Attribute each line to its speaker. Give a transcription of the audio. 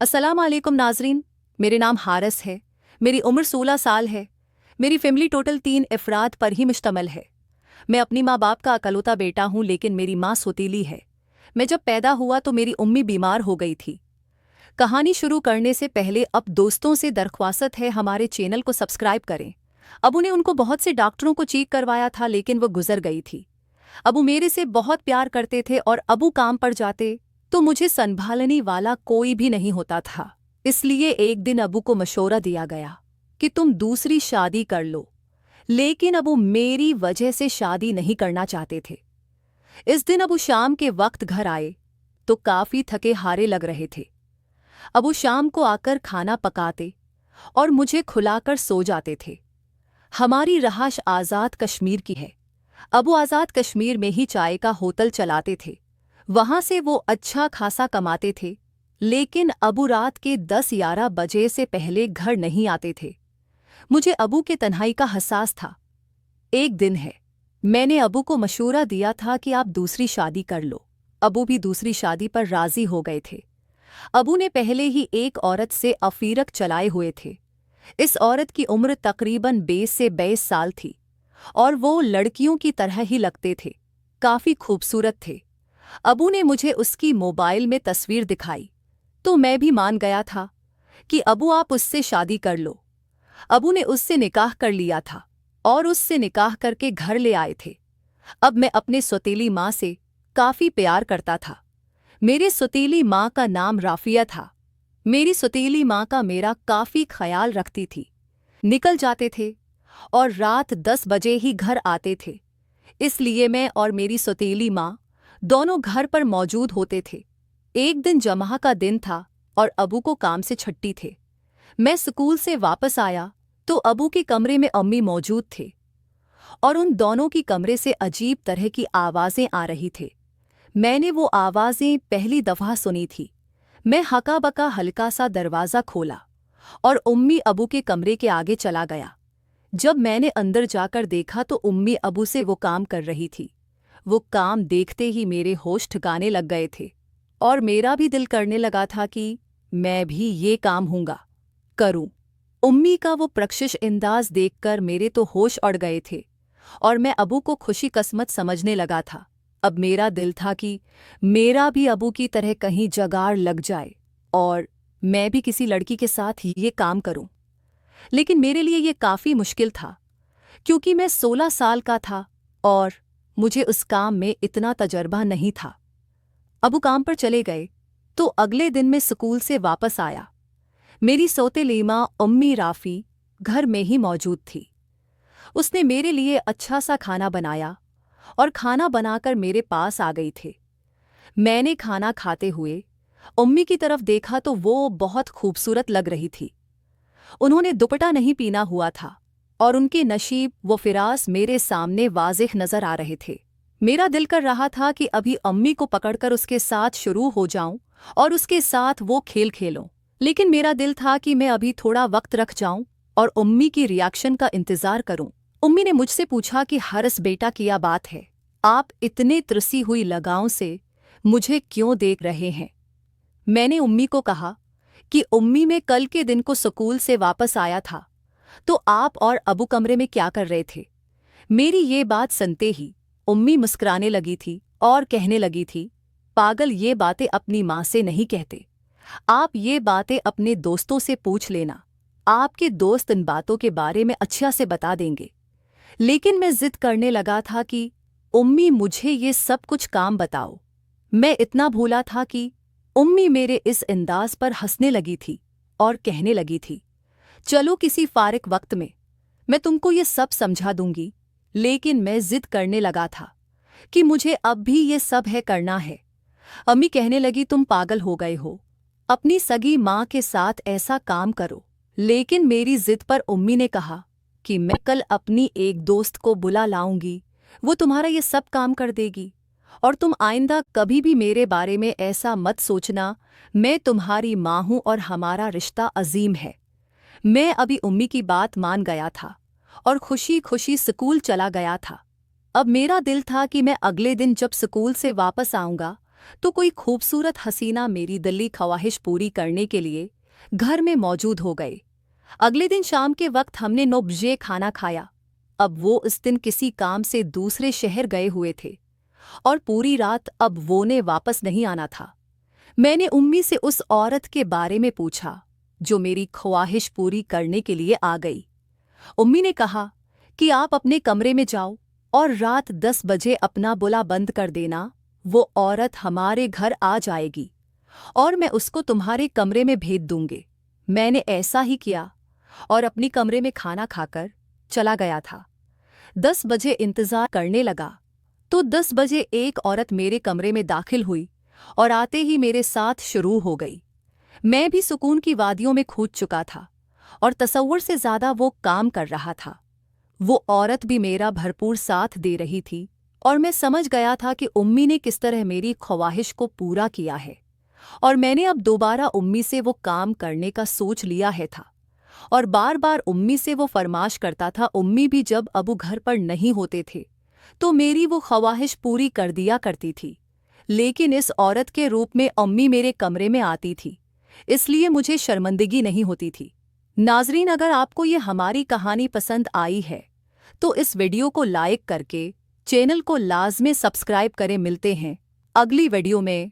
Speaker 1: अस्सलाम वालेकुम नाजरीन। मेरे नाम हारिस है। मेरी उम्र 16 साल है। मेरी फैमिली टोटल 3 अफराद पर ही मुश्तमिल है। मैं अपनी माँ बाप का अकलौता बेटा हूँ, लेकिन मेरी माँ सौतेली है। मैं जब पैदा हुआ तो मेरी उम्मी बीमार हो गई थी। कहानी शुरू करने से पहले अब दोस्तों से दरख्वास्त है, हमारे चैनल को सब्सक्राइब करें। अबू ने उनको बहुत से डॉक्टरों को चेक करवाया था, लेकिन वो गुजर गई थी। अबू मेरे से बहुत प्यार करते थे और अबू काम पर जाते तो मुझे संभालने वाला कोई भी नहीं होता था। इसलिए एक दिन अबू को मशवरा दिया गया कि तुम दूसरी शादी कर लो, लेकिन अबू मेरी वजह से शादी नहीं करना चाहते थे। इस दिन अबू शाम के वक्त घर आए तो काफी थके हारे लग रहे थे। अबू शाम को आकर खाना पकाते और मुझे खुलाकर सो जाते थे। हमारी रहाश आज़ाद कश्मीर की है। अबू आज़ाद कश्मीर में ही चाय का होटल चलाते थे। वहां से वो अच्छा खासा कमाते थे, लेकिन अबू रात के 10-11 बजे से पहले घर नहीं आते थे। मुझे अबू के तन्हाई का एहसास था। एक दिन है, मैंने अबू को मशूरा दिया था कि आप दूसरी शादी कर लो। अबू भी दूसरी शादी पर राजी हो गए थे। अबू ने पहले ही एक औरत से अफीरक चलाए हुए थे। इस औरत की उम्र तकरीबन 20 से 22 साल थी और वो लड़कियों की तरह ही लगते थे, काफी खूबसूरत थे। अबू ने मुझे उसकी मोबाइल में तस्वीर दिखाई तो मैं भी मान गया था कि अबू आप उससे शादी कर लो। अबू ने उससे निकाह कर लिया था और उससे निकाह करके घर ले आए थे। अब मैं अपने सौतेली माँ से काफी प्यार करता था। मेरे सौतेली माँ का नाम राफिया था। मेरी सौतेली माँ का मेरा काफी ख्याल रखती थी। निकल जाते थे और रात 10 बजे ही घर आते थे, इसलिए मैं और मेरी सौतेली माँ दोनों घर पर मौजूद होते थे। एक दिन जमा का दिन था और अबू को काम से छुट्टी थे। मैं स्कूल से वापस आया तो अबू के कमरे में अम्मी मौजूद थे और उन दोनों की कमरे से अजीब तरह की आवाज़ें आ रही थी। मैंने वो आवाज़ें पहली दफ़ा सुनी थी। मैं हका बका हल्का सा दरवाज़ा खोला और उम्मी अबू के कमरे के आगे चला गया। जब मैंने अंदर जाकर देखा तो उम्मी अबू से वो काम कर रही थी। वो काम देखते ही मेरे होश ठिकाने लग गए थे और मेरा भी दिल करने लगा था कि मैं भी ये काम करूं। उम्मी का वो प्रकशिश अंदाज देखकर मेरे तो होश उड़ गए थे और मैं अबू को खुशी किस्मत समझने लगा था। अब मेरा दिल था कि मेरा भी अबू की तरह कहीं जगाड़ लग जाए और मैं भी किसी लड़की के साथ ये काम करूं। लेकिन मेरे लिए ये काफ़ी मुश्किल था, क्योंकि मैं 16 साल का था और मुझे उस काम में इतना तजर्बा नहीं था। अबू काम पर चले गए तो अगले दिन मैं स्कूल से वापस आया। मेरी सौतेली माँ उम्मी राफ़ी घर में ही मौजूद थी। उसने मेरे लिए अच्छा सा खाना बनाया और खाना बनाकर मेरे पास आ गई थी। मैंने खाना खाते हुए उम्मी की तरफ देखा तो वो बहुत खूबसूरत लग रही थी। उन्होंने दुपट्टा नहीं पीना हुआ था और उनके नशीब वो फिरास मेरे सामने वाज़िह नजर आ रहे थे। मेरा दिल कर रहा था कि अभी अम्मी को पकड़कर उसके साथ शुरू हो जाऊं और उसके साथ वो खेल खेलूं, लेकिन मेरा दिल था कि मैं अभी थोड़ा वक्त रख जाऊं और उम्मी की रिएक्शन का इंतजार करूं। उम्मी ने मुझसे पूछा कि हारिस बेटा, क्या बात है, आप इतने त्रसी हुई लगाओं से मुझे क्यों देख रहे हैं? मैंने उम्मी को कहा कि उम्मी, मैं कल के दिन को स्कूल से वापस आया था तो आप और अबू कमरे में क्या कर रहे थे? मेरी ये बात सुनते ही उम्मी मुस्कुराने लगी थी और कहने लगी थी, पागल, ये बातें अपनी माँ से नहीं कहते। आप ये बातें अपने दोस्तों से पूछ लेना, आपके दोस्त इन बातों के बारे में अच्छा से बता देंगे। लेकिन मैं जिद करने लगा था कि उम्मी, मुझे ये सब कुछ काम बताओ। मैं इतना भूला था कि उम्मी मेरे इस अंदाज पर हंसने लगी थी और कहने लगी थी, चलो किसी फारिग वक्त में मैं तुमको ये सब समझा दूंगी। लेकिन मैं जिद करने लगा था कि मुझे अब भी ये सब है करना है। अम्मी कहने लगी, तुम पागल हो गए हो, अपनी सगी माँ के साथ ऐसा काम करो। लेकिन मेरी जिद पर उम्मी ने कहा कि मैं कल अपनी एक दोस्त को बुला लाऊंगी, वो तुम्हारा ये सब काम कर देगी और तुम आइंदा कभी भी मेरे बारे में ऐसा मत सोचना। मैं तुम्हारी माँ हूँ और हमारा रिश्ता अजीम है। मैं अभी उम्मी की बात मान गया था और खुशी खुशी स्कूल चला गया था। अब मेरा दिल था कि मैं अगले दिन जब स्कूल से वापस आऊँगा तो कोई खूबसूरत हसीना मेरी दिली ख्वाहिश पूरी करने के लिए घर में मौजूद हो गए। अगले दिन शाम के वक्त हमने 9 बजे खाना खाया। अब वो इस दिन किसी काम से दूसरे शहर गए हुए थे और पूरी रात अब वो ने वापस नहीं आना था। मैंने उम्मी से उस औरत के बारे में पूछा जो मेरी ख्वाहिश पूरी करने के लिए आ गई। उम्मी ने कहा कि आप अपने कमरे में जाओ और रात 10 बजे अपना बुला बंद कर देना। वो औरत हमारे घर आ जाएगी और मैं उसको तुम्हारे कमरे में भेज दूंगी। मैंने ऐसा ही किया और अपनी कमरे में खाना खाकर चला गया था। 10 बजे इंतजार करने लगा तो 10 बजे एक औरत मेरे कमरे में दाखिल हुई और आते ही मेरे साथ शुरू हो गई। मैं भी सुकून की वादियों में कूद चुका था और तसव्वुर से ज्यादा वो काम कर रहा था। वो औरत भी मेरा भरपूर साथ दे रही थी और मैं समझ गया था कि उम्मी ने किस तरह मेरी ख्वाहिश को पूरा किया है और मैंने अब दोबारा उम्मी से वो काम करने का सोच लिया है था। और बार बार उम्मी से वो फरमाश करता था। उम्मी भी जब अबू घर पर नहीं होते थे तो मेरी वो ख्वाहिश पूरी कर दिया करती थी, लेकिन इस औरत के रूप में उम्मी मेरे कमरे में आती थी, इसलिए मुझे शर्मिंदगी नहीं होती थी। नाजरीन, अगर आपको ये हमारी कहानी पसंद आई है तो इस वीडियो को लाइक करके चैनल को लाजमी सब्सक्राइब करें। मिलते हैं अगली वीडियो में।